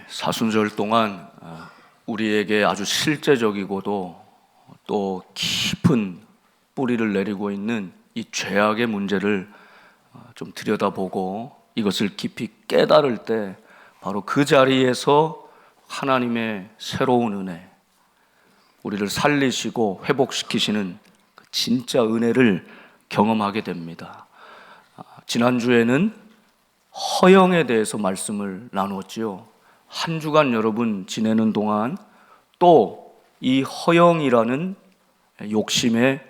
사순절 동안 우리에게 아주 실제적이고도 또 깊은 뿌리를 내리고 있는 이 죄악의 문제를 좀 들여다보고 이것을 깊이 깨달을 때 바로 그 자리에서 하나님의 새로운 은혜, 우리를 살리시고 회복시키시는 그 진짜 은혜를 경험하게 됩니다. 지난주에는 허영에 대해서 말씀을 나누었지요. 한 주간 여러분 지내는 동안 또 이 허영이라는 욕심에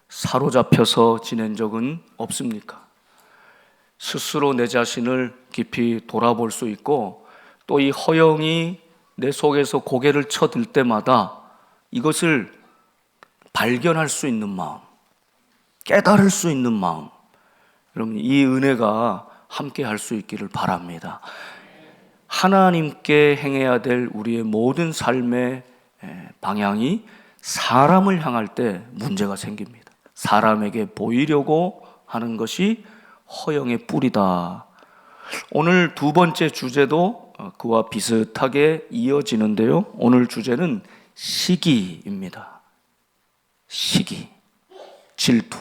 사로잡혀서 지낸 적은 없습니까? 스스로 내 자신을 깊이 돌아볼 수 있고 또 이 허영이 내 속에서 고개를 쳐들 때마다 이것을 발견할 수 있는 마음, 깨달을 수 있는 마음, 여러분 이 은혜가 함께 할 수 있기를 바랍니다. 하나님께 행해야 될 우리의 모든 삶의 방향이 사람을 향할 때 문제가 생깁니다. 사람에게 보이려고 하는 것이 허영의 뿌리다. 오늘 두 번째 주제도 그와 비슷하게 이어지는데요. 오늘 주제는 시기입니다. 시기, 질투.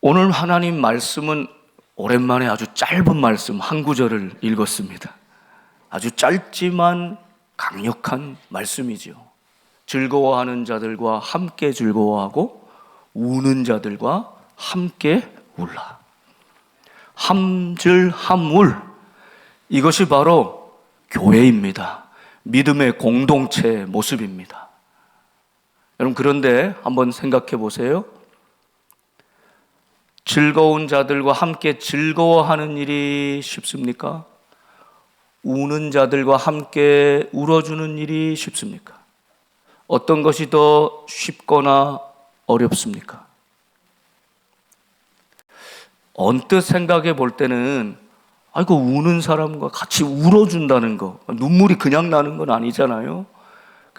오늘 하나님 말씀은 오랜만에 아주 짧은 말씀 한 구절을 읽었습니다. 아주 짧지만 강력한 말씀이지요. 즐거워하는 자들과 함께 즐거워하고 우는 자들과 함께 울라. 함즐함울, 이것이 바로 교회입니다. 믿음의 공동체의 모습입니다. 여러분 그런데 한번 생각해 보세요. 즐거운 자들과 함께 즐거워하는 일이 쉽습니까? 우는 자들과 함께 울어주는 일이 쉽습니까? 어떤 것이 더 쉽거나 어렵습니까? 언뜻 생각해 볼 때는 아이고 우는 사람과 같이 울어준다는 거, 눈물이 그냥 나는 건 아니잖아요.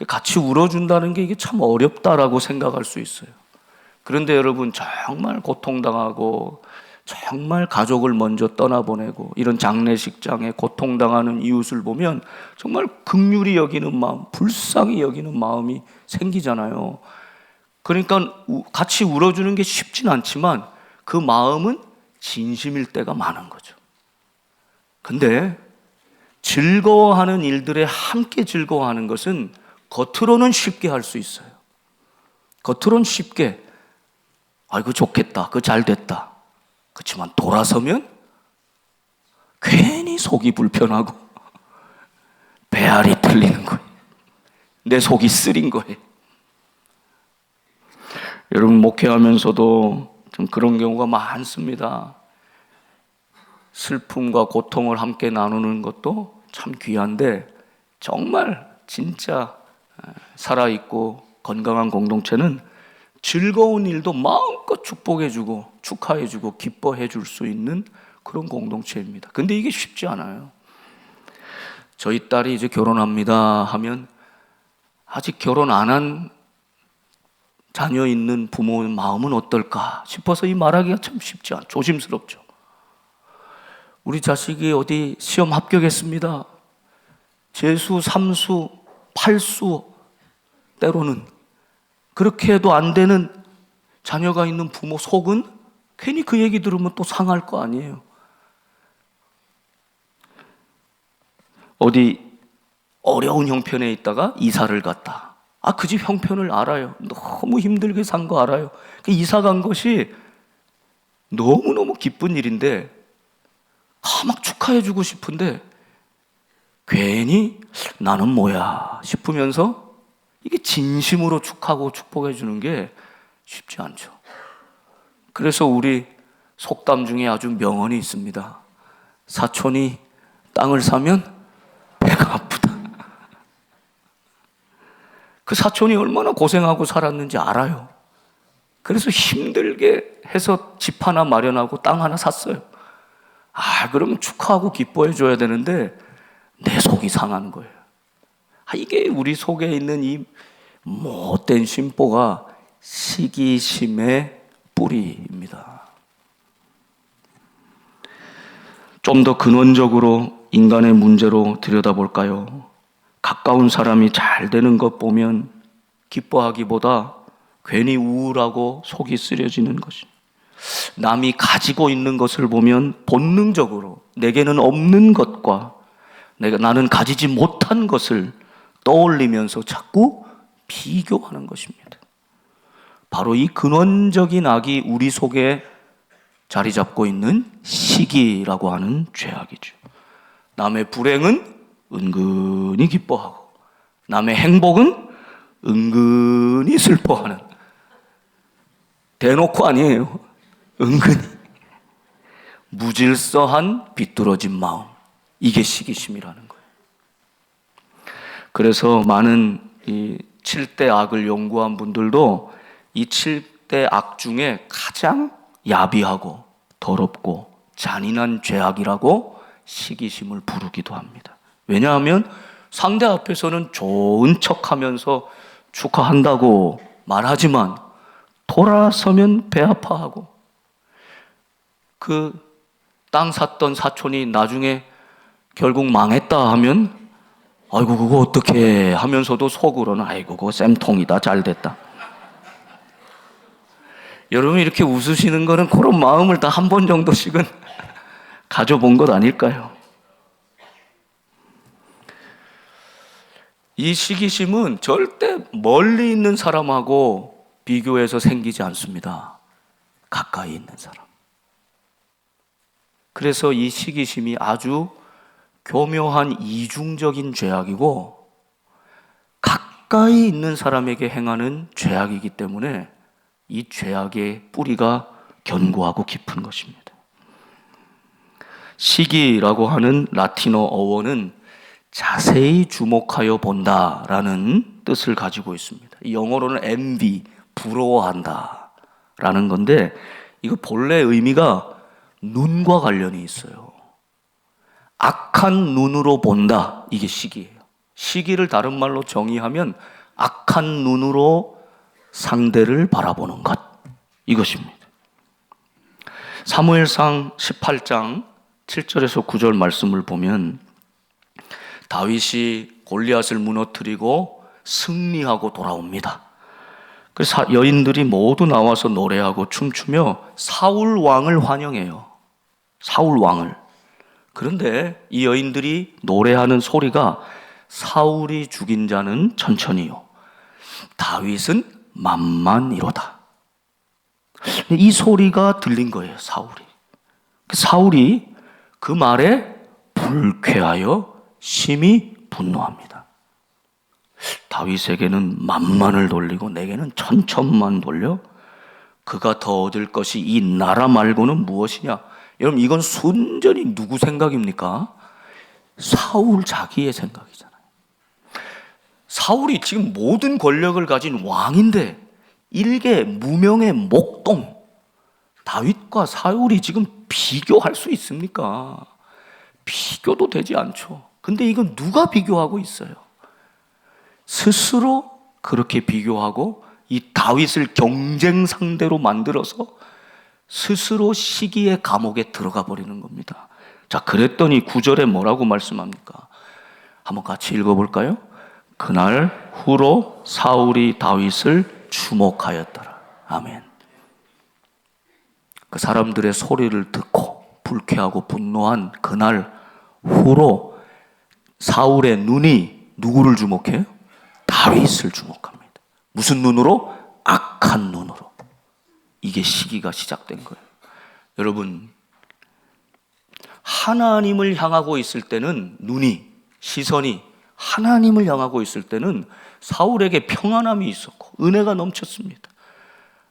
같이 울어준다는 게 이게 참 어렵다라고 생각할 수 있어요. 그런데 여러분 정말 고통당하고 정말 가족을 먼저 떠나보내고 이런 장례식장에 고통당하는 이웃을 보면 정말 긍휼히 여기는 마음, 불쌍히 여기는 마음이 생기잖아요. 그러니까 같이 울어주는 게 쉽진 않지만 그 마음은 진심일 때가 많은 거죠. 근데 즐거워하는 일들에 함께 즐거워하는 것은 겉으로는 쉽게 할 수 있어요. 겉으로는 쉽게 아이고 좋겠다, 그 잘 됐다. 그렇지만 돌아서면 괜히 속이 불편하고 배알이 틀리는 거예요. 내 속이 쓰린 거예요. 여러분 목회하면서도 좀 그런 경우가 많습니다. 슬픔과 고통을 함께 나누는 것도 참 귀한데 정말 진짜 살아있고 건강한 공동체는 즐거운 일도 마음껏 축복해주고 축하해주고 기뻐해줄 수 있는 그런 공동체입니다. 근데 이게 쉽지 않아요. 저희 딸이 이제 결혼합니다 하면 아직 결혼 안 한 자녀 있는 부모의 마음은 어떨까 싶어서 이 말하기가 참 쉽지 않죠. 조심스럽죠. 우리 자식이 어디 시험 합격했습니다. 재수, 삼수, 팔수 때로는 그렇게 해도 안 되는 자녀가 있는 부모 속은 괜히 그 얘기 들으면 또 상할 거 아니에요. 어디 어려운 형편에 있다가 이사를 갔다. 그 집 형편을 알아요. 너무 힘들게 산 거 알아요. 이사 간 것이 너무너무 기쁜 일인데 막 축하해주고 싶은데 괜히 나는 뭐야 싶으면서 이게 진심으로 축하고 축복해 주는 게 쉽지 않죠. 그래서 우리 속담 중에 아주 명언이 있습니다. 사촌이 땅을 사면 배가 아프다. 그 사촌이 얼마나 고생하고 살았는지 알아요. 그래서 힘들게 해서 집 하나 마련하고 땅 하나 샀어요. 그러면 축하하고 기뻐해 줘야 되는데 내 속이 상하는 거예요. 이게 우리 속에 있는 이 못된 심보가 시기심의 뿌리입니다. 좀 더 근원적으로 인간의 문제로 들여다볼까요? 가까운 사람이 잘 되는 것 보면 기뻐하기보다 괜히 우울하고 속이 쓰려지는 것이, 남이 가지고 있는 것을 보면 본능적으로 내게는 없는 것과 나는 가지지 못한 것을 떠올리면서 자꾸 비교하는 것입니다. 바로 이 근원적인 악이 우리 속에 자리 잡고 있는 시기라고 하는 죄악이죠. 남의 불행은 은근히 기뻐하고 남의 행복은 은근히 슬퍼하는, 대놓고 아니에요. 은근히 무질서한 비뚤어진 마음, 이게 시기심이라는 거예요. 그래서 많은 이 7대 악을 연구한 분들도 이 7대 악 중에 가장 야비하고 더럽고 잔인한 죄악이라고 시기심을 부르기도 합니다. 왜냐하면 상대 앞에서는 좋은 척하면서 축하한다고 말하지만 돌아서면 배 아파하고, 그 땅 샀던 사촌이 나중에 결국 망했다 하면 아이고 그거 어떡해 하면서도 속으로는 아이고 그거 쌤통이다, 잘 됐다. 여러분 이렇게 웃으시는 거는 그런 마음을 다 한 번 정도씩은 가져본 것 아닐까요? 이 시기심은 절대 멀리 있는 사람하고 비교해서 생기지 않습니다. 가까이 있는 사람. 그래서 이 시기심이 아주 교묘한 이중적인 죄악이고 가까이 있는 사람에게 행하는 죄악이기 때문에 이 죄악의 뿌리가 견고하고 깊은 것입니다. 시기라고 하는 라틴어 어원은 자세히 주목하여 본다라는 뜻을 가지고 있습니다. 영어로는 envy, 부러워한다 라는 건데, 이거 본래 의미가 눈과 관련이 있어요. 악한 눈으로 본다, 이게 시기예요. 시기를 다른 말로 정의하면 악한 눈으로 상대를 바라보는 것, 이것입니다. 사무엘상 18장 7절에서 9절 말씀을 보면 다윗이 골리앗을 무너뜨리고 승리하고 돌아옵니다. 그래서 여인들이 모두 나와서 노래하고 춤추며 사울 왕을 환영해요. 사울 왕을. 그런데 이 여인들이 노래하는 소리가 사울이 죽인 자는 천천히요, 다윗은 만만이로다. 이 소리가 들린 거예요, 사울이. 사울이 그 말에 불쾌하여 심히 분노합니다. 다윗에게는 만만을 돌리고 내게는 천천만 돌려? 그가 더 얻을 것이 이 나라 말고는 무엇이냐? 여러분 이건 순전히 누구 생각입니까? 사울 자기의 생각이잖아요. 사울이 지금 모든 권력을 가진 왕인데 일개 무명의 목동, 다윗과 사울이 지금 비교할 수 있습니까? 비교도 되지 않죠. 근데 이건 누가 비교하고 있어요? 스스로 그렇게 비교하고 이 다윗을 경쟁 상대로 만들어서 스스로 시기의 감옥에 들어가 버리는 겁니다. 자, 그랬더니 9절에 뭐라고 말씀합니까? 한번 같이 읽어볼까요? 그날 후로 사울이 다윗을 주목하였더라. 아멘. 그 사람들의 소리를 듣고 불쾌하고 분노한 그날 후로 사울의 눈이 누구를 주목해요? 다윗을 주목합니다. 무슨 눈으로? 악한 눈으로. 이게 시기가 시작된 거예요. 여러분, 하나님을 향하고 있을 때는 시선이 하나님을 향하고 있을 때는 사울에게 평안함이 있었고 은혜가 넘쳤습니다.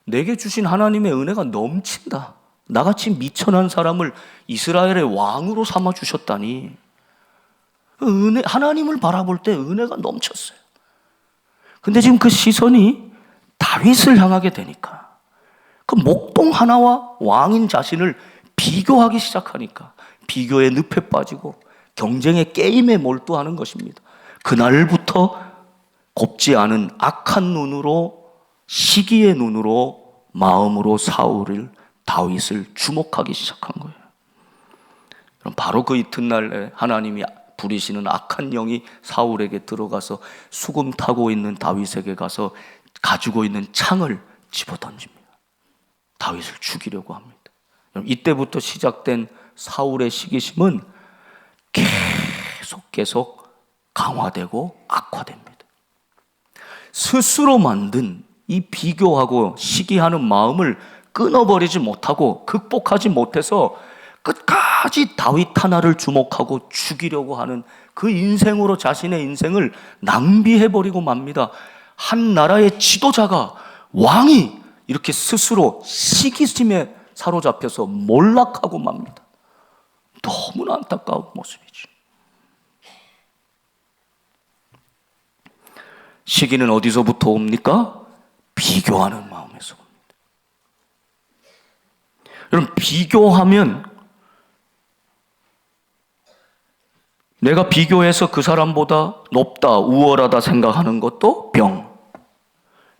내게 주신 하나님의 은혜가 넘친다. 나같이 미천한 사람을 이스라엘의 왕으로 삼아 주셨다니. 하나님을 바라볼 때 은혜가 넘쳤어요. 근데 지금 그 시선이 다윗을 향하게 되니까, 그 목동 하나와 왕인 자신을 비교하기 시작하니까 비교의 늪에 빠지고 경쟁의 게임에 몰두하는 것입니다. 그날부터 곱지 않은 악한 눈으로, 시기의 눈으로, 마음으로 다윗을 주목하기 시작한 거예요. 바로 그 이튿날에 하나님이 부리시는 악한 영이 사울에게 들어가서 수금 타고 있는 다윗에게 가서 가지고 있는 창을 집어던집니다. 다윗을 죽이려고 합니다. 이때부터 시작된 사울의 시기심은 계속 강화되고 악화됩니다. 스스로 만든 이 비교하고 시기하는 마음을 끊어버리지 못하고 극복하지 못해서 끝까지 다윗 하나를 주목하고 죽이려고 하는 그 인생으로 자신의 인생을 낭비해버리고 맙니다. 한 나라의 지도자가, 왕이 이렇게 스스로 시기심에 사로잡혀서 몰락하고 맙니다. 너무나 안타까운 모습이죠. 시기는 어디서부터 옵니까? 비교하는 마음에서 옵니다. 여러분, 비교하면 내가 비교해서 그 사람보다 높다, 우월하다 생각하는 것도 병.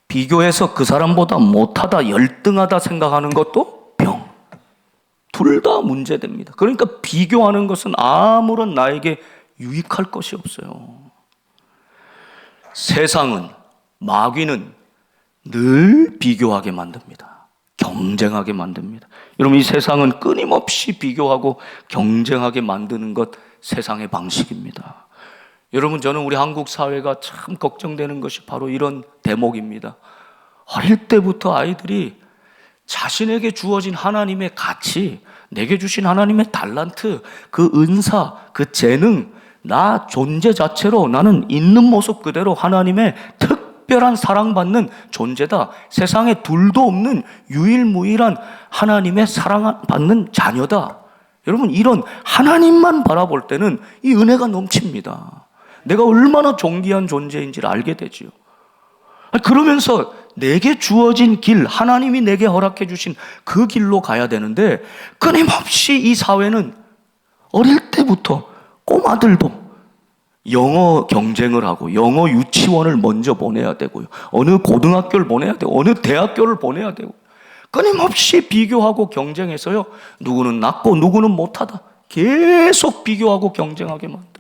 비교해서 그 사람보다 못하다, 열등하다 생각하는 것도 병. 둘 다 문제됩니다. 그러니까 비교하는 것은 아무런 나에게 유익할 것이 없어요. 세상은, 마귀는 늘 비교하게 만듭니다. 경쟁하게 만듭니다. 여러분, 이 세상은 끊임없이 비교하고 경쟁하게 만드는 것, 세상의 방식입니다. 여러분, 저는 우리 한국 사회가 참 걱정되는 것이 바로 이런 대목입니다. 어릴 때부터 아이들이 자신에게 주어진 하나님의 가치, 내게 주신 하나님의 달란트, 그 은사, 그 재능, 나 존재 자체로 나는 있는 모습 그대로 하나님의 특별한 사랑받는 존재다. 세상에 둘도 없는 유일무이한 하나님의 사랑받는 자녀다. 여러분, 이런 하나님만 바라볼 때는 이 은혜가 넘칩니다. 내가 얼마나 존귀한 존재인지를 알게 되지요. 그러면서 내게 주어진 길, 하나님이 내게 허락해 주신 그 길로 가야 되는데, 끊임없이 이 사회는 어릴 때부터 꼬마들도 영어 경쟁을 하고 영어 유치원을 먼저 보내야 되고요, 어느 고등학교를 보내야 되고 어느 대학교를 보내야 되고, 끊임없이 비교하고 경쟁해서요, 누구는 낫고 누구는 못하다, 계속 비교하고 경쟁하게 만들어요.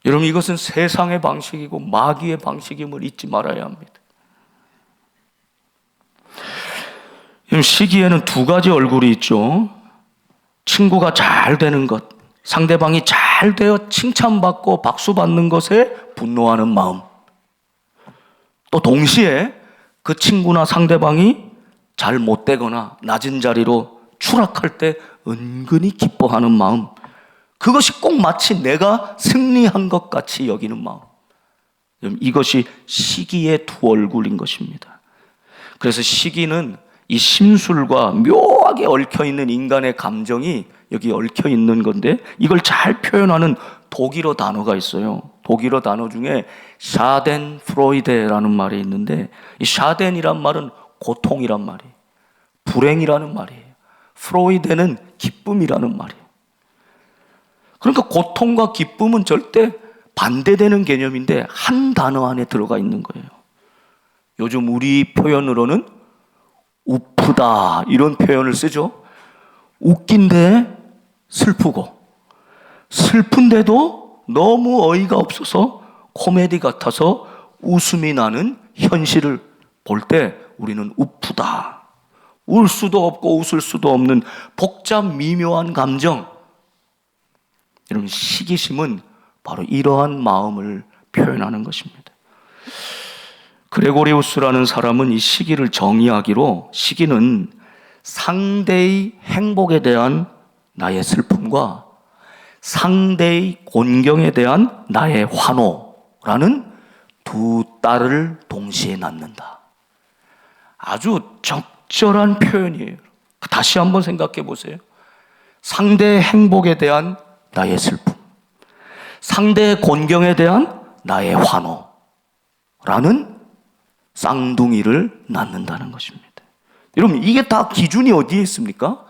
여러분, 이것은 세상의 방식이고 마귀의 방식임을 잊지 말아야 합니다. 시기에는 두 가지 얼굴이 있죠. 친구가 잘 되는 것, 상대방이 잘 되어 칭찬받고 박수받는 것에 분노하는 마음, 또 동시에 그 친구나 상대방이 잘 못되거나 낮은 자리로 추락할 때 은근히 기뻐하는 마음, 그것이 꼭 마치 내가 승리한 것 같이 여기는 마음, 이것이 시기의 두 얼굴인 것입니다. 그래서 시기는 이 심술과 묘하게 얽혀있는 인간의 감정이 여기 얽혀있는 건데, 이걸 잘 표현하는 독일어 단어가 있어요. 독일어 단어 중에 샤덴프로이데라는 말이 있는데, 이 샤덴이란 말은 고통이란 말이에요. 불행이라는 말이에요. 프로이데는 기쁨이라는 말이에요. 그러니까 고통과 기쁨은 절대 반대되는 개념인데 한 단어 안에 들어가 있는 거예요. 요즘 우리 표현으로는 우프다, 이런 표현을 쓰죠. 웃긴데 슬프고, 슬픈데도 너무 어이가 없어서 코미디 같아서 웃음이 나는 현실을 볼 때 우리는 우프다, 울 수도 없고 웃을 수도 없는 복잡 미묘한 감정. 여러분, 시기심은 바로 이러한 마음을 표현하는 것입니다. 그레고리우스라는 사람은 이 시기를 정의하기로, 시기는 상대의 행복에 대한 나의 슬픔과 상대의 곤경에 대한 나의 환호라는 두 딸을 동시에 낳는다. 아주 적절한 표현이에요. 다시 한번 생각해 보세요. 상대의 행복에 대한 나의 슬픔, 상대의 곤경에 대한 나의 환호라는 쌍둥이를 낳는다는 것입니다. 여러분, 이게 다 기준이 어디에 있습니까?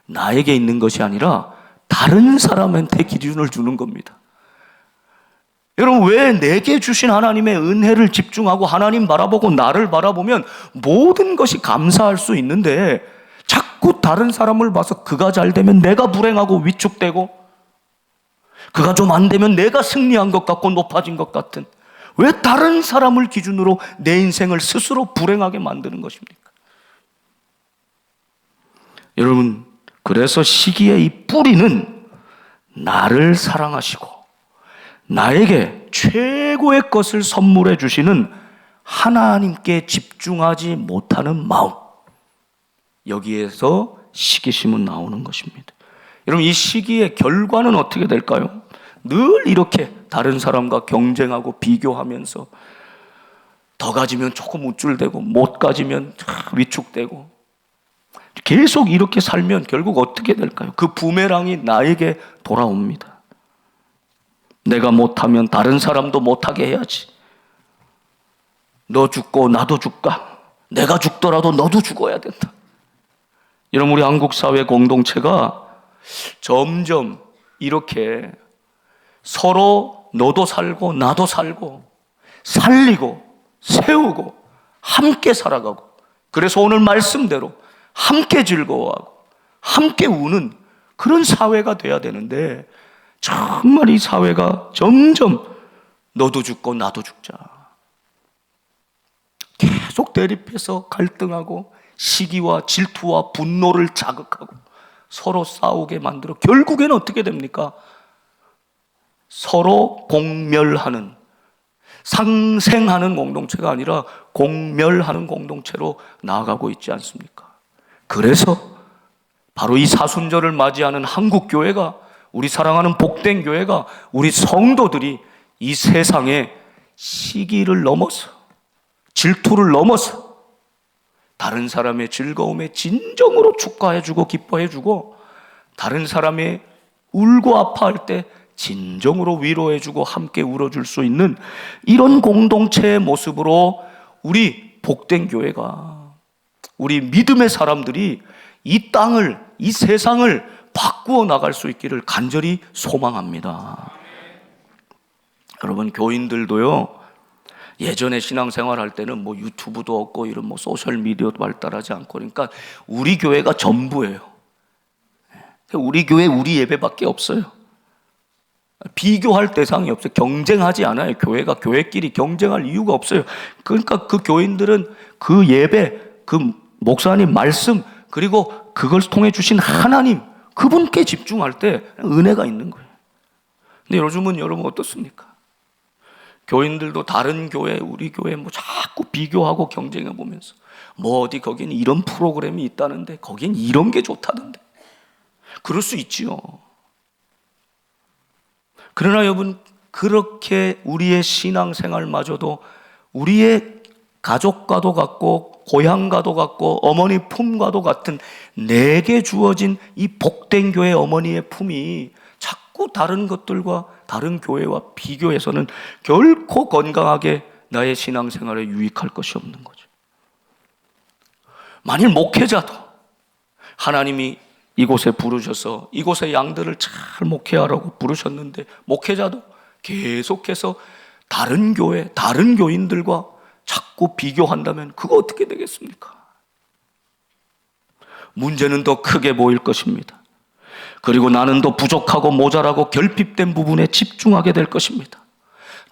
나에게 있는 것이 아니라 다른 사람한테 기준을 주는 겁니다. 여러분, 왜 내게 주신 하나님의 은혜를 집중하고 하나님 바라보고 나를 바라보면 모든 것이 감사할 수 있는데, 자꾸 자꾸 다른 사람을 봐서 그가 잘 되면 내가 불행하고 위축되고, 그가 좀 안 되면 내가 승리한 것 같고 높아진 것 같은, 왜 다른 사람을 기준으로 내 인생을 스스로 불행하게 만드는 것입니까? 여러분, 그래서 시기의 이 뿌리는 나를 사랑하시고 나에게 최고의 것을 선물해 주시는 하나님께 집중하지 못하는 마음, 여기에서 시기심은 나오는 것입니다. 여러분, 이 시기의 결과는 어떻게 될까요? 늘 이렇게 다른 사람과 경쟁하고 비교하면서 더 가지면 조금 우쭐대고 못 가지면 위축되고, 계속 이렇게 살면 결국 어떻게 될까요? 그 부메랑이 나에게 돌아옵니다. 내가 못하면 다른 사람도 못하게 해야지. 너 죽고 나도 죽까? 내가 죽더라도 너도 죽어야 된다. 여러분, 우리 한국 사회 공동체가 점점 이렇게 서로 너도 살고 나도 살고 살리고 세우고 함께 살아가고, 그래서 오늘 말씀대로 함께 즐거워하고 함께 우는 그런 사회가 돼야 되는데, 정말 이 사회가 점점 너도 죽고 나도 죽자, 계속 대립해서 갈등하고 시기와 질투와 분노를 자극하고 서로 싸우게 만들어 결국에는 어떻게 됩니까? 서로 공멸하는, 상생하는 공동체가 아니라 공멸하는 공동체로 나아가고 있지 않습니까? 그래서 바로 이 사순절을 맞이하는 한국 교회가, 우리 사랑하는 복된 교회가, 우리 성도들이 이 세상에 시기를 넘어서, 질투를 넘어서 다른 사람의 즐거움에 진정으로 축하해주고 기뻐해주고, 다른 사람의 울고 아파할 때 진정으로 위로해주고 함께 울어줄 수 있는 이런 공동체의 모습으로 우리 복된 교회가, 우리 믿음의 사람들이 이 땅을, 이 세상을 바꾸어 나갈 수 있기를 간절히 소망합니다. 여러분, 교인들도요, 예전에 신앙생활 할 때는 뭐 유튜브도 없고 이런 뭐 소셜 미디어도 발달하지 않고, 그러니까 우리 교회가 전부예요. 우리 교회, 우리 예배밖에 없어요. 비교할 대상이 없어요. 경쟁하지 않아요. 교회가 교회끼리 경쟁할 이유가 없어요. 그러니까 그 교인들은 그 예배, 그 목사님 말씀, 그리고 그걸 통해 주신 하나님, 그분께 집중할 때 은혜가 있는 거예요. 근데 요즘은 여러분 어떻습니까? 교인들도 다른 교회, 우리 교회 뭐 자꾸 비교하고 경쟁해 보면서, 뭐 어디 거기는 이런 프로그램이 있다는데, 거긴 이런 게 좋다던데. 그럴 수 있지요. 그러나 여러분, 그렇게 우리의 신앙생활마저도 우리의 가족과도 같고 고향과도 같고 어머니 품과도 같은 내게 주어진 이 복된 교회 어머니의 품이 자꾸 다른 것들과 다른 교회와 비교해서는 결코 건강하게 나의 신앙생활에 유익할 것이 없는 거죠. 만일 목회자도 하나님이 이곳에 부르셔서 이곳의 양들을 잘 목회하라고 부르셨는데, 목회자도 계속해서 다른 교회, 다른 교인들과 자꾸 비교한다면 그거 어떻게 되겠습니까? 문제는 더 크게 보일 것입니다. 그리고 나는 더 부족하고 모자라고 결핍된 부분에 집중하게 될 것입니다.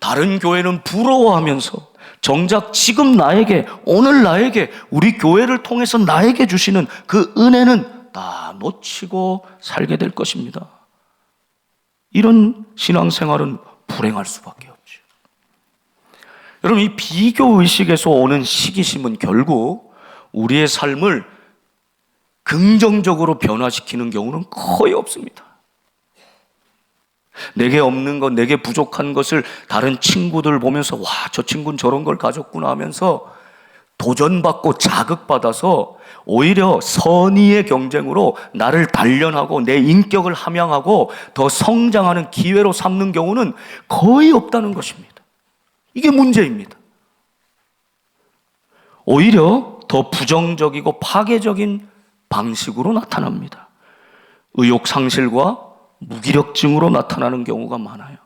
다른 교회는 부러워하면서 정작 지금 나에게, 오늘 나에게, 우리 교회를 통해서 나에게 주시는 그 은혜는 다 놓치고 살게 될 것입니다. 이런 신앙생활은 불행할 수밖에 없죠. 여러분, 이 비교의식에서 오는 시기심은 결국 우리의 삶을 긍정적으로 변화시키는 경우는 거의 없습니다. 내게 없는 것, 내게 부족한 것을 다른 친구들 보면서 와, 저 친구는 저런 걸 가졌구나 하면서 도전받고 자극받아서 오히려 선의의 경쟁으로 나를 단련하고 내 인격을 함양하고 더 성장하는 기회로 삼는 경우는 거의 없다는 것입니다. 이게 문제입니다. 오히려 더 부정적이고 파괴적인 방식으로 나타납니다. 의욕 상실과 무기력증으로 나타나는 경우가 많아요.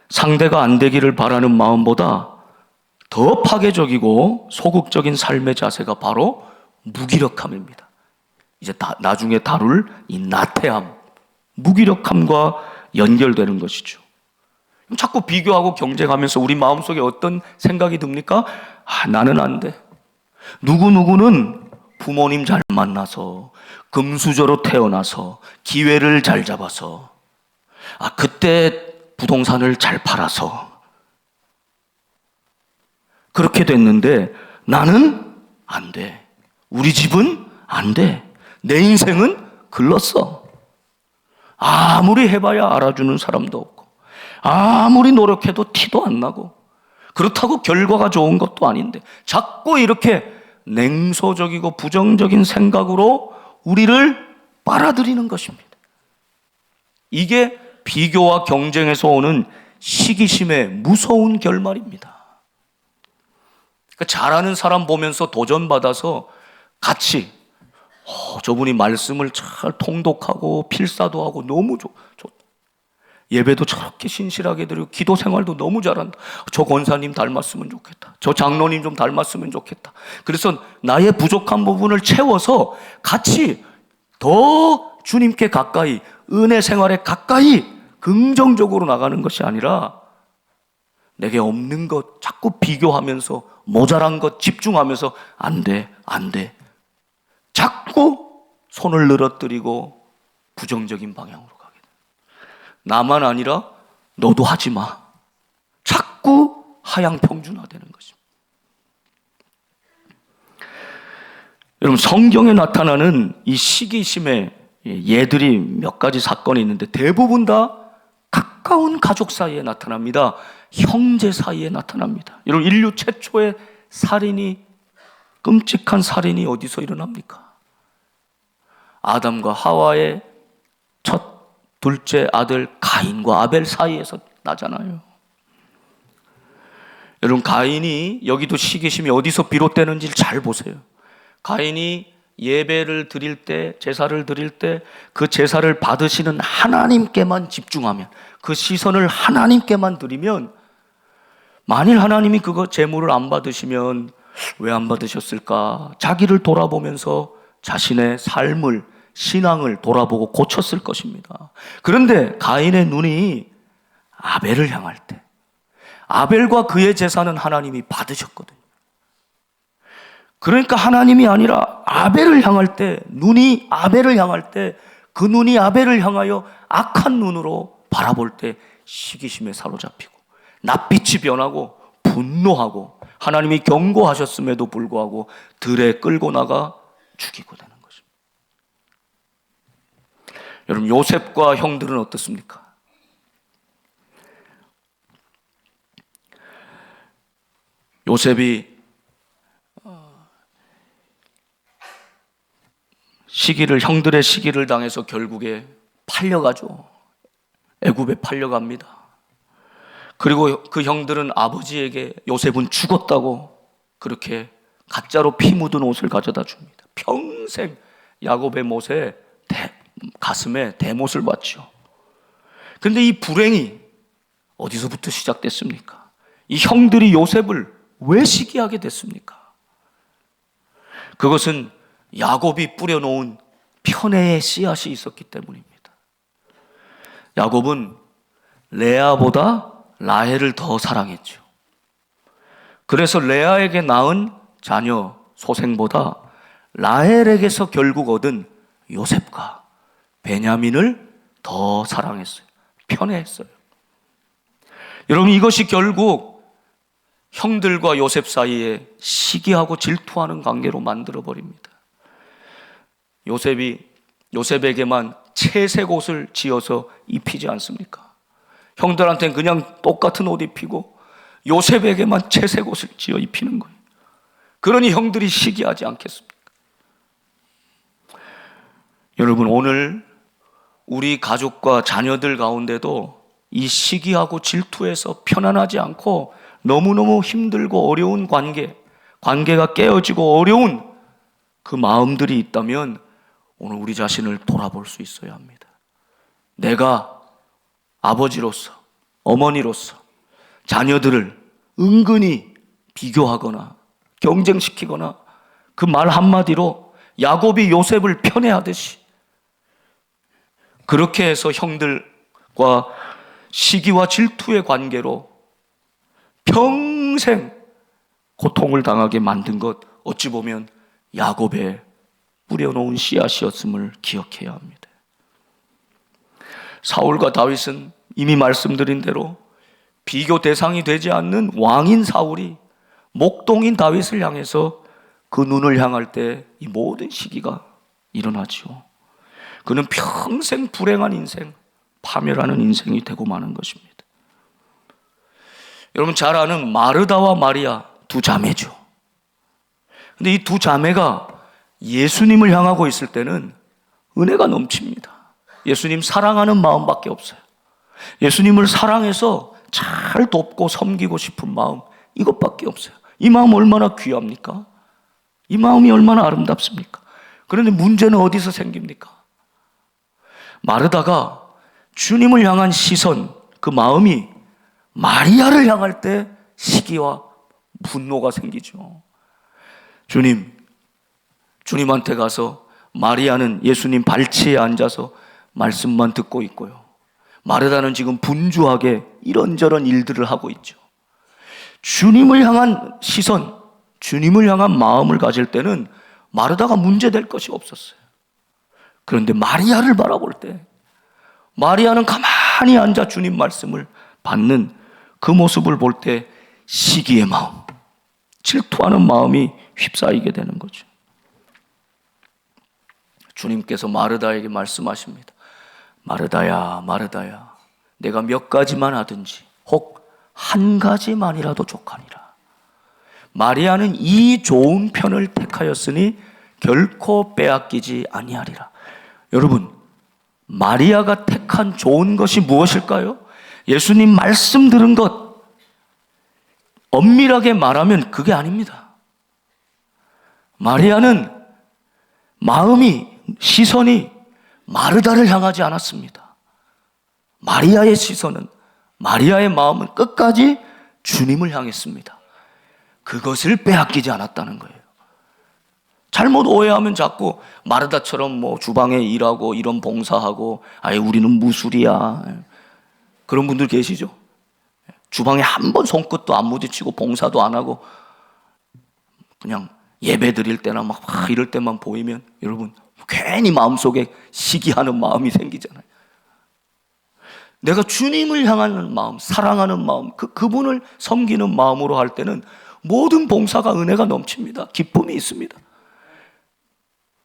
상대가 안 되기를 바라는 마음보다 더 파괴적이고 소극적인 삶의 자세가 바로 무기력함입니다. 이제 나중에 다룰 이 나태함, 무기력함과 연결되는 것이죠. 자꾸 비교하고 경쟁하면서 우리 마음속에 어떤 생각이 듭니까? 나는 안 돼. 누구누구는 부모님 잘 만나서, 금수저로 태어나서, 기회를 잘 잡아서, 그때 부동산을 잘 팔아서 그렇게 됐는데 나는 안 돼. 우리 집은 안 돼. 내 인생은 글렀어. 아무리 해봐야 알아주는 사람도 없고, 아무리 노력해도 티도 안 나고, 그렇다고 결과가 좋은 것도 아닌데 자꾸 이렇게 냉소적이고 부정적인 생각으로 우리를 빨아들이는 것입니다. 이게 비교와 경쟁에서 오는 시기심의 무서운 결말입니다. 그러니까 잘하는 사람 보면서 도전받아서 같이 저분이 말씀을 잘 통독하고 필사도 하고 너무 좋다. 예배도 저렇게 신실하게 드리고 기도 생활도 너무 잘한다. 저 권사님 닮았으면 좋겠다. 저 장로님 좀 닮았으면 좋겠다. 그래서 나의 부족한 부분을 채워서 같이 더 주님께 가까이, 은혜 생활에 가까이 긍정적으로 나가는 것이 아니라 내게 없는 것 자꾸 비교하면서 모자란 것 집중하면서 안 돼. 자꾸 손을 늘어뜨리고 부정적인 방향으로 가게 돼. 나만 아니라 너도 하지 마. 자꾸 하향평준화되는 것입니다. 여러분, 성경에 나타나는 이 시기심의 예들이 몇 가지 사건이 있는데 대부분 다 가까운 가족 사이에 나타납니다. 형제 사이에 나타납니다. 여러분, 인류 최초의 끔찍한 살인이 어디서 일어납니까? 아담과 하와의 둘째 아들 가인과 아벨 사이에서 나잖아요. 여러분, 가인이, 여기도 시기심이 어디서 비롯되는지 잘 보세요. 가인이 예배를 드릴 때, 제사를 드릴 때 그 제사를 받으시는 하나님께만 집중하면, 그 시선을 하나님께만 드리면, 만일 하나님이 그거 제물을 안 받으시면 왜 안 받으셨을까? 자기를 돌아보면서 자신의 삶을, 신앙을 돌아보고 고쳤을 것입니다. 그런데 가인의 눈이 아벨을 향할 때, 아벨과 그의 제사는 하나님이 받으셨거든요. 그러니까 하나님이 아니라 아벨을 향할 때, 눈이 아벨을 향할 때, 그 눈이 아벨을 향하여 악한 눈으로 바라볼 때 시기심에 사로잡히고 낯빛이 변하고 분노하고 하나님이 경고하셨음에도 불구하고 들에 끌고 나가 죽이고 되는 것입니다. 여러분, 요셉과 형들은 어떻습니까? 요셉이 형들의 시기를 당해서 결국에 팔려가죠. 애굽에 팔려갑니다. 그리고 그 형들은 아버지에게 요셉은 죽었다고 그렇게 가짜로 피 묻은 옷을 가져다 줍니다. 평생 야곱의 가슴에 대못을 받죠. 그런데 이 불행이 어디서부터 시작됐습니까? 이 형들이 요셉을 왜 시기하게 됐습니까? 그것은 야곱이 뿌려놓은 편애의 씨앗이 있었기 때문입니다. 야곱은 레아보다 라헬을 더 사랑했죠. 그래서 레아에게 낳은 자녀 소생보다 라헬에게서 결국 얻은 요셉과 베냐민을 더 사랑했어요. 편애했어요. 여러분, 이것이 결국 형들과 요셉 사이에 시기하고 질투하는 관계로 만들어버립니다. 요셉에게만 채색 옷을 지어서 입히지 않습니까? 형들한테는 그냥 똑같은 옷 입히고 요셉에게만 채색 옷을 지어 입히는 거예요. 그러니 형들이 시기하지 않겠습니까? 여러분, 오늘 우리 가족과 자녀들 가운데도 이 시기하고 질투에서 편안하지 않고 너무너무 힘들고 어려운 관계가 깨어지고 어려운 그 마음들이 있다면 오늘 우리 자신을 돌아볼 수 있어야 합니다. 내가 아버지로서, 어머니로서 자녀들을 은근히 비교하거나 경쟁시키거나 그 말 한마디로 야곱이 요셉을 편애하듯이 그렇게 해서 형들과 시기와 질투의 관계로 평생 고통을 당하게 만든 것, 어찌 보면 야곱의 뿌려놓은 씨앗이었음을 기억해야 합니다. 사울과 다윗은 이미 말씀드린 대로 비교 대상이 되지 않는 왕인 사울이 목동인 다윗을 향해서 그 눈을 향할 때 이 모든 시기가 일어나지요. 그는 평생 불행한 인생, 파멸하는 인생이 되고 마는 것입니다. 여러분 잘 아는 마르다와 마리아 두 자매죠. 근데 이 두 자매가 예수님을 향하고 있을 때는 은혜가 넘칩니다. 예수님 사랑하는 마음밖에 없어요. 예수님을 사랑해서 잘 돕고 섬기고 싶은 마음, 이것밖에 없어요. 이 마음 얼마나 귀합니까? 이 마음이 얼마나 아름답습니까? 그런데 문제는 어디서 생깁니까? 마르다가 주님을 향한 시선, 그 마음이 마리아를 향할 때 시기와 분노가 생기죠. 주님한테 가서 마리아는 예수님 발치에 앉아서 말씀만 듣고 있고요. 마르다는 지금 분주하게 이런저런 일들을 하고 있죠. 주님을 향한 시선, 주님을 향한 마음을 가질 때는 마르다가 문제될 것이 없었어요. 그런데 마리아를 바라볼 때 마리아는 가만히 앉아 주님 말씀을 받는 그 모습을 볼 때 시기의 마음, 질투하는 마음이 휩싸이게 되는 거죠. 주님께서 마르다에게 말씀하십니다. 마르다야, 마르다야, 내가 몇 가지만 하든지 혹 한 가지만이라도 족하니라. 마리아는 이 좋은 편을 택하였으니 결코 빼앗기지 아니하리라. 여러분, 마리아가 택한 좋은 것이 무엇일까요? 예수님 말씀 들은 것, 엄밀하게 말하면 그게 아닙니다. 마리아는 마음이, 시선이 마르다를 향하지 않았습니다. 마리아의 시선은, 마리아의 마음은 끝까지 주님을 향했습니다. 그것을 빼앗기지 않았다는 거예요. 잘못 오해하면 자꾸 마르다처럼 뭐 주방에 일하고 이런 봉사하고, 아예 우리는 무술이야, 그런 분들 계시죠? 주방에 한 번 손끝도 안 부딪히고 봉사도 안 하고 그냥 예배 드릴 때나 막 이럴 때만 보이면 여러분 괜히 마음속에 시기하는 마음이 생기잖아요. 내가 주님을 향하는 마음, 사랑하는 마음, 그분을 섬기는 마음으로 할 때는 모든 봉사가 은혜가 넘칩니다. 기쁨이 있습니다.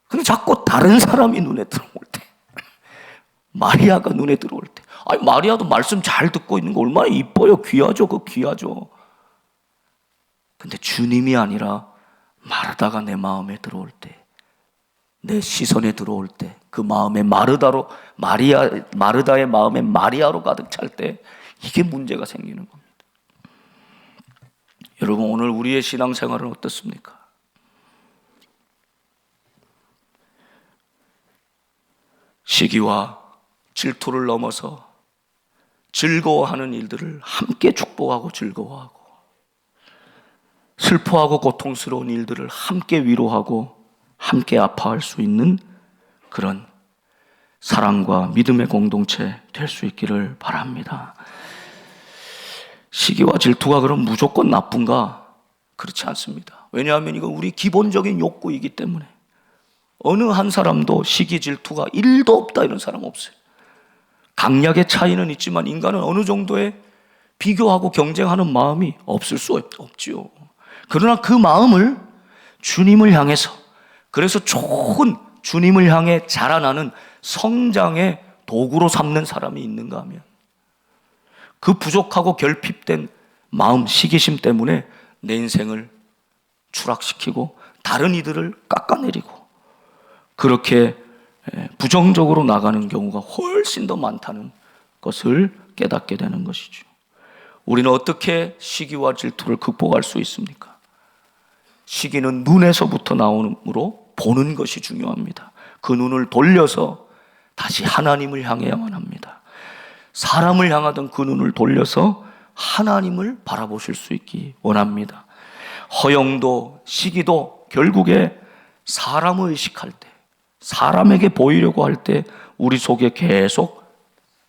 근데 자꾸 다른 사람이 눈에 들어올 때, 마리아가 눈에 들어올 때, 아니 마리아도 말씀 잘 듣고 있는 거 얼마나 이뻐요. 귀하죠. 그 귀하죠. 근데 주님이 아니라 마르다가 내 마음에 들어올 때, 내 시선에 들어올 때, 그 마음에 마르다의 마음에 마리아로 가득 찰 때, 이게 문제가 생기는 겁니다. 여러분, 오늘 우리의 신앙생활은 어떻습니까? 시기와 질투를 넘어서 즐거워하는 일들을 함께 축복하고 즐거워하고, 슬퍼하고 고통스러운 일들을 함께 위로하고 함께 아파할 수 있는 그런 사랑과 믿음의 공동체 될 수 있기를 바랍니다. 시기와 질투가 그럼 무조건 나쁜가? 그렇지 않습니다. 왜냐하면 이건 우리 기본적인 욕구이기 때문에. 어느 한 사람도 시기 질투가 1도 없다 이런 사람 없어요. 강약의 차이는 있지만 인간은 어느 정도의 비교하고 경쟁하는 마음이 없을 수 없지요. 그러나 그 마음을 주님을 향해서, 그래서 좋은 주님을 향해 자라나는 성장의 도구로 삼는 사람이 있는가 하면, 그 부족하고 결핍된 마음, 시기심 때문에 내 인생을 추락시키고 다른 이들을 깎아내리고 그렇게 부정적으로 나가는 경우가 훨씬 더 많다는 것을 깨닫게 되는 것이죠. 우리는 어떻게 시기와 질투를 극복할 수 있습니까? 시기는 눈에서부터 나오므로 보는 것이 중요합니다. 그 눈을 돌려서 다시 하나님을 향해야만 합니다. 사람을 향하던 그 눈을 돌려서 하나님을 바라보실 수 있기 원합니다. 허영도 시기도 결국에 사람을 의식할 때, 사람에게 보이려고 할 때 우리 속에 계속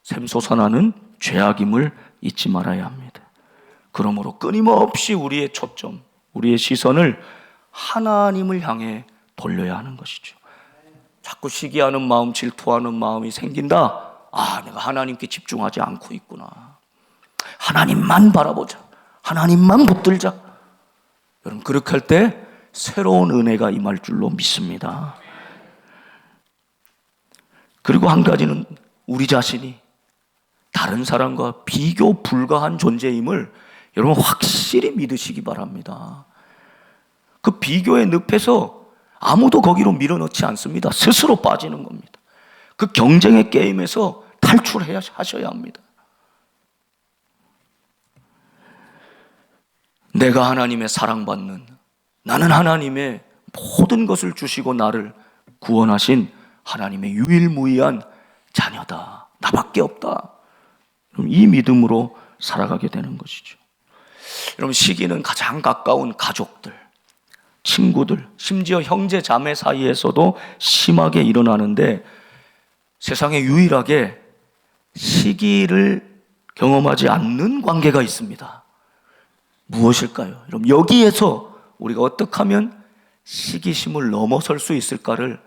샘솟아나는 죄악임을 잊지 말아야 합니다. 그러므로 끊임없이 우리의 초점, 우리의 시선을 하나님을 향해 돌려야 하는 것이죠. 자꾸 시기하는 마음, 질투하는 마음이 생긴다. 아, 내가 하나님께 집중하지 않고 있구나. 하나님만 바라보자. 하나님만 붙들자. 여러분, 그렇게 할 때 새로운 은혜가 임할 줄로 믿습니다. 그리고 한 가지는 우리 자신이 다른 사람과 비교 불가한 존재임을 여러분 확실히 믿으시기 바랍니다. 그 비교의 늪에서 아무도 거기로 밀어넣지 않습니다. 스스로 빠지는 겁니다. 그 경쟁의 게임에서 탈출하셔야 합니다. 내가 하나님의 사랑받는, 나는 하나님의 모든 것을 주시고 나를 구원하신 하나님의 유일무이한 자녀다. 나밖에 없다. 이 믿음으로 살아가게 되는 것이죠. 여러분, 시기는 가장 가까운 가족들, 친구들, 심지어 형제 자매 사이에서도 심하게 일어나는데, 세상에 유일하게 시기를 경험하지 않는 관계가 있습니다. 무엇일까요? 여러분, 여기에서 우리가 어떻게 하면 시기심을 넘어설 수 있을까를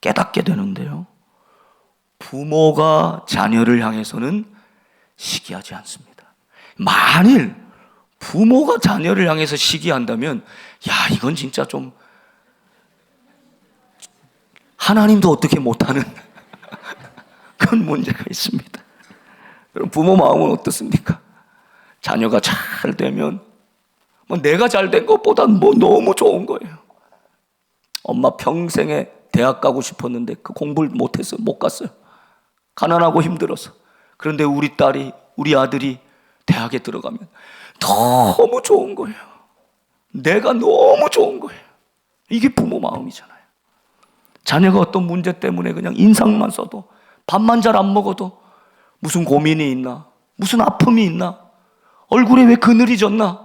깨닫게 되는데요. 부모가 자녀를 향해서는 시기하지 않습니다. 만일 부모가 자녀를 향해서 시기한다면, 야, 이건 진짜 좀 하나님도 어떻게 못하는 그런 문제가 있습니다. 여러분, 부모 마음은 어떻습니까? 자녀가 잘 되면 내가 잘 된 것보단 너무 좋은 거예요. 엄마 평생에 대학 가고 싶었는데 그 공부를 못해서 못 갔어요. 가난하고 힘들어서. 그런데 우리 딸이, 우리 아들이 대학에 들어가면 너무 좋은 거예요. 내가 너무 좋은 거예요. 이게 부모 마음이잖아요. 자녀가 어떤 문제 때문에 그냥 인상만 써도, 밥만 잘 안 먹어도 무슨 고민이 있나, 무슨 아픔이 있나, 얼굴에 왜 그늘이 졌나,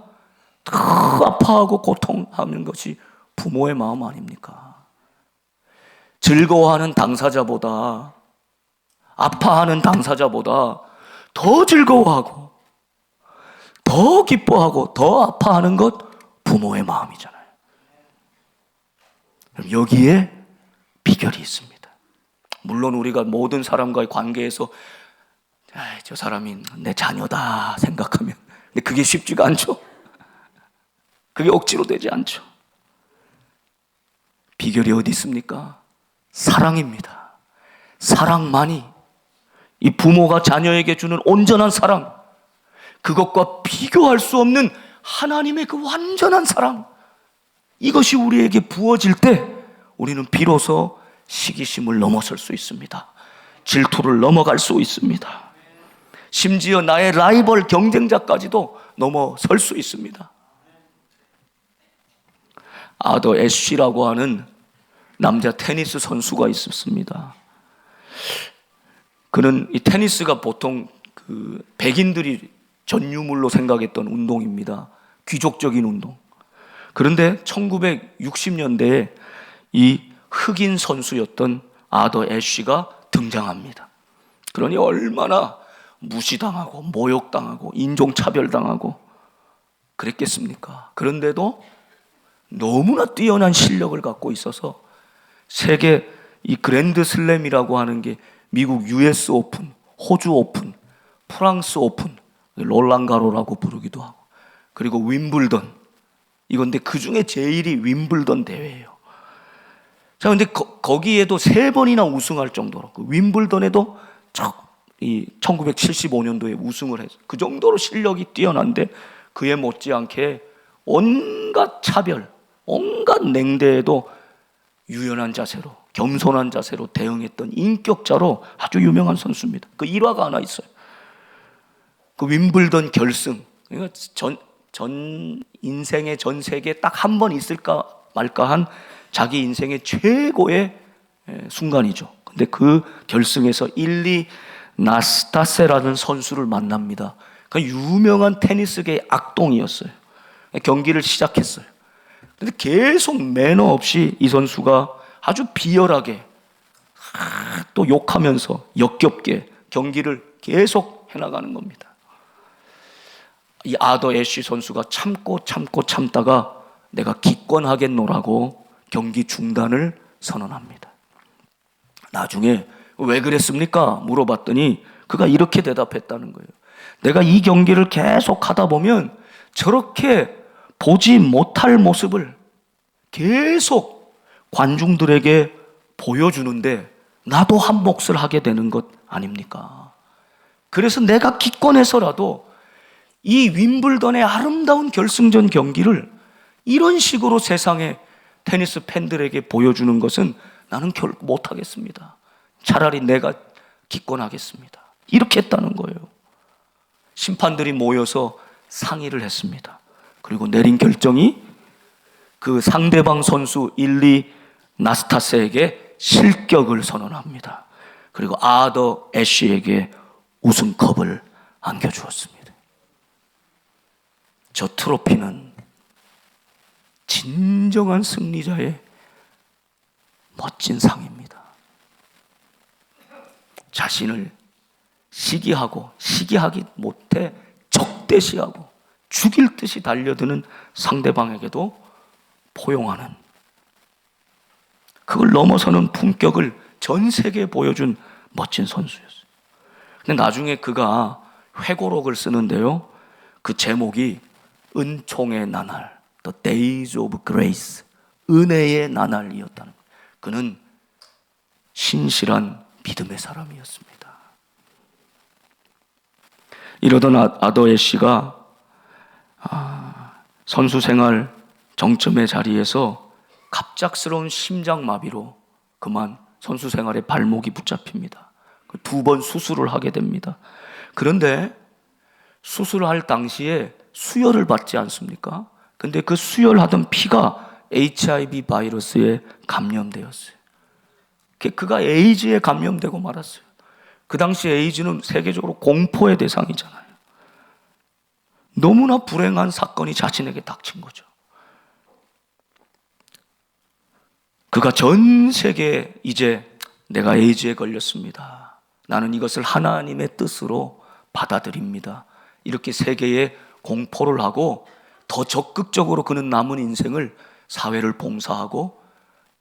아파하고 고통하는 것이 부모의 마음 아닙니까? 즐거워하는 당사자보다, 아파하는 당사자보다 더 즐거워하고 더 기뻐하고 더 아파하는 것 부모의 마음이잖아요. 여기에 비결이 있습니다. 물론 우리가 모든 사람과의 관계에서 저 사람이 내 자녀다 생각하면, 근데 그게 쉽지가 않죠. 그게 억지로 되지 않죠. 비결이 어디 있습니까? 사랑입니다. 사랑만이, 이 부모가 자녀에게 주는 온전한 사랑, 그것과 비교할 수 없는 하나님의 그 완전한 사랑, 이것이 우리에게 부어질 때 우리는 비로소 시기심을 넘어설 수 있습니다. 질투를 넘어갈 수 있습니다. 심지어 나의 라이벌 경쟁자까지도 넘어설 수 있습니다. 아더 애쉬라고 하는 남자 테니스 선수가 있었습니다. 그는 이 테니스가 보통 그 백인들이 전유물로 생각했던 운동입니다. 귀족적인 운동. 그런데 1960년대에 이 흑인 선수였던 아더 애쉬가 등장합니다. 그러니 얼마나 무시당하고 모욕당하고 인종차별당하고 그랬겠습니까? 그런데도 너무나 뛰어난 실력을 갖고 있어서 세계 이 그랜드 슬램이라고 하는 게 미국 US 오픈, 호주 오픈, 프랑스 오픈, 롤랑가로라고 부르기도 하고, 그리고 윈블던, 이건데 그 중에 제일이 윈블던 대회예요. 자, 근데 거기에도 3번이나 우승할 정도로, 그 윈블던에도 이 1975년도에 우승을 해서 그 정도로 실력이 뛰어난데, 그에 못지않게 온갖 차별, 온갖 냉대에도 유연한 자세로, 겸손한 자세로 대응했던 인격자로 아주 유명한 선수입니다. 그 일화가 하나 있어요. 그 윈블던 결승, 전 인생의 전 세계에 딱 한 번 있을까 말까 한 자기 인생의 최고의 순간이죠. 근데 그 결승에서 일리 나스타세라는 선수를 만납니다. 그 유명한 테니스계의 악동이었어요. 경기를 시작했어요. 근데 계속 매너 없이 이 선수가 아주 비열하게 또 욕하면서 역겹게 경기를 계속 해나가는 겁니다. 이 아더 애쉬 선수가 참다가 내가 기권하겠노라고 경기 중단을 선언합니다. 나중에 왜 그랬습니까? 물어봤더니 그가 이렇게 대답했다는 거예요. 내가 이 경기를 계속 하다 보면 저렇게 보지 못할 모습을 계속 관중들에게 보여주는데 나도 한 몫을 하게 되는 것 아닙니까? 그래서 내가 기권해서라도 이 윈블던의 아름다운 결승전 경기를 이런 식으로 세상에 테니스 팬들에게 보여주는 것은 나는 결코 못하겠습니다. 차라리 내가 기권하겠습니다. 이렇게 했다는 거예요. 심판들이 모여서 상의를 했습니다. 그리고 내린 결정이 그 상대방 선수 일리 나스타스에게 실격을 선언합니다. 그리고 아더 애쉬에게 우승컵을 안겨주었습니다. 저 트로피는 진정한 승리자의 멋진 상입니다. 자신을 시기하기 못해 적대시하고 죽일 듯이 달려드는 상대방에게도 포용하는, 그걸 넘어서는 품격을 전 세계에 보여준 멋진 선수였어요. 근데 나중에 그가 회고록을 쓰는데요, 그 제목이 은총의 나날, The Days of Grace, 은혜의 나날이었다는 거예요. 그는 신실한 믿음의 사람이었습니다. 이러던 아더 애쉬가 선수 생활 정점의 자리에서 갑작스러운 심장마비로 그만 선수 생활의 발목이 붙잡힙니다. 2번 수술을 하게 됩니다. 그런데 수술할 당시에 수혈을 받지 않습니까? 근데 그 수혈하던 피가 HIV 바이러스에 감염되었어요. 그가 에이즈에 감염되고 말았어요. 그 당시 에이즈는 세계적으로 공포의 대상이잖아요. 너무나 불행한 사건이 자신에게 닥친 거죠. 그가 전 세계에 이제 내가 에이즈에 걸렸습니다. 나는 이것을 하나님의 뜻으로 받아들입니다. 이렇게 세계에 공포를 하고 더 적극적으로 그는 남은 인생을 사회를 봉사하고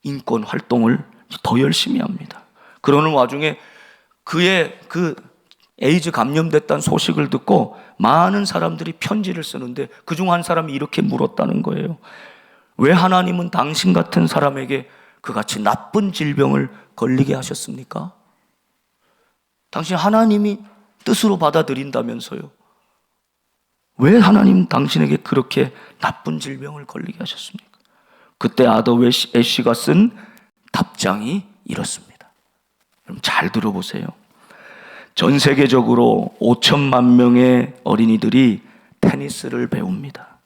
인권 활동을 더 열심히 합니다. 그러는 와중에 그의 그 에이즈 감염됐다는 소식을 듣고 많은 사람들이 편지를 쓰는데 그중 한 사람이 이렇게 물었다는 거예요. 왜 하나님은 당신 같은 사람에게 그같이 나쁜 질병을 걸리게 하셨습니까? 당신 하나님이 뜻으로 받아들인다면서요. 왜 하나님 당신에게 그렇게 나쁜 질병을 걸리게 하셨습니까? 그때 아더 애쉬가 쓴 답장이 이렇습니다. 그럼 잘 들어보세요. 전 세계적으로 5천만 명의 어린이들이 테니스를 배웁니다.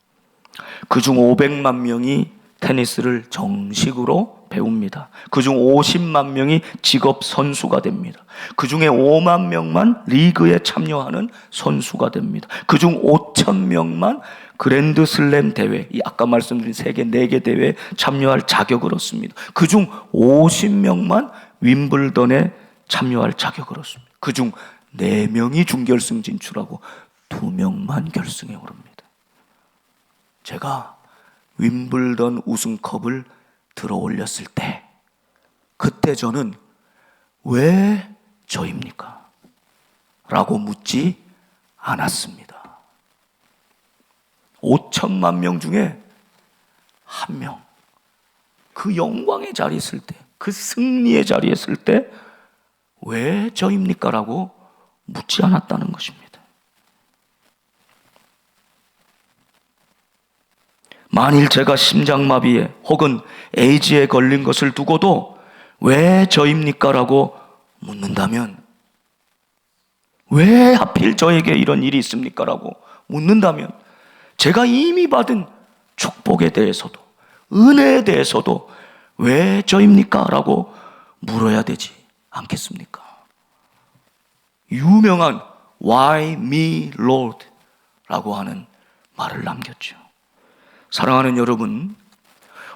그중 500만 명이 테니스를 정식으로 배웁니다. 그중 50만 명이 직업 선수가 됩니다. 그중에 5만 명만 리그에 참여하는 선수가 됩니다. 그중 5천 명만 그랜드 슬램 대회, 이 아까 말씀드린 세계 4개 대회에 참여할 자격을 얻습니다. 그중 50명만 윈블던에 참여할 자격을 얻습니다. 그중 4명이 준결승 진출하고 2명만 결승에 오릅니다. 제가 윈블던 우승컵을 들어 올렸을 때 그때 저는 왜 저입니까? 라고 묻지 않았습니다. 5천만 명 중에 한 명, 그 영광의 자리에 있을 때, 그 승리의 자리에 있을 때 왜 저입니까? 라고 묻지 않았다는 것입니다. 만일 제가 심장마비에 혹은 에이즈에 걸린 것을 두고도 왜 저입니까? 라고 묻는다면, 왜 하필 저에게 이런 일이 있습니까? 라고 묻는다면 제가 이미 받은 축복에 대해서도 은혜에 대해서도 왜 저입니까? 라고 물어야 되지 않겠습니까? 유명한 Why me, Lord? 라고 하는 말을 남겼죠. 사랑하는 여러분,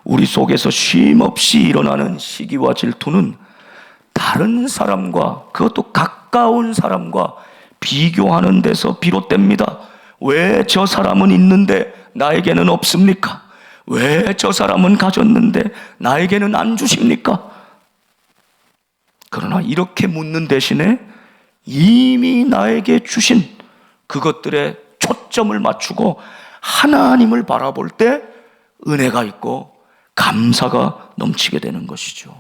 우리 속에서 쉼없이 일어나는 시기와 질투는 다른 사람과, 그것도 가까운 사람과 비교하는 데서 비롯됩니다. 왜 저 사람은 있는데 나에게는 없습니까? 왜 저 사람은 가졌는데 나에게는 안 주십니까? 그러나 이렇게 묻는 대신에 이미 나에게 주신 그것들에 초점을 맞추고 하나님을 바라볼 때 은혜가 있고 감사가 넘치게 되는 것이죠.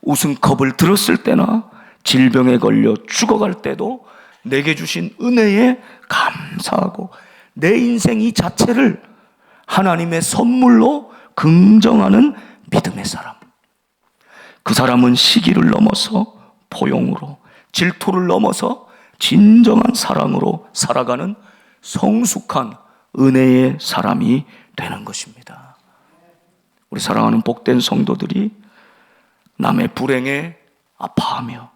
우승컵을 들었을 때나 질병에 걸려 죽어갈 때도 내게 주신 은혜에 감사하고 내 인생 이 자체를 하나님의 선물로 긍정하는 믿음의 사람. 그 사람은 시기를 넘어서 포용으로, 질투를 넘어서 진정한 사랑으로 살아가는 성숙한 은혜의 사람이 되는 것입니다. 우리 사랑하는 복된 성도들이 남의 불행에 아파하며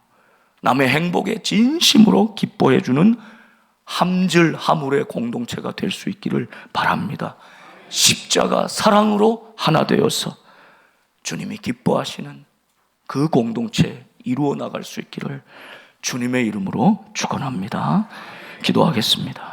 남의 행복에 진심으로 기뻐해주는 함질 하물의 공동체가 될 수 있기를 바랍니다. 십자가 사랑으로 하나 되어서 주님이 기뻐하시는 그 공동체 이루어 나갈 수 있기를 주님의 이름으로 축원합니다. 기도하겠습니다.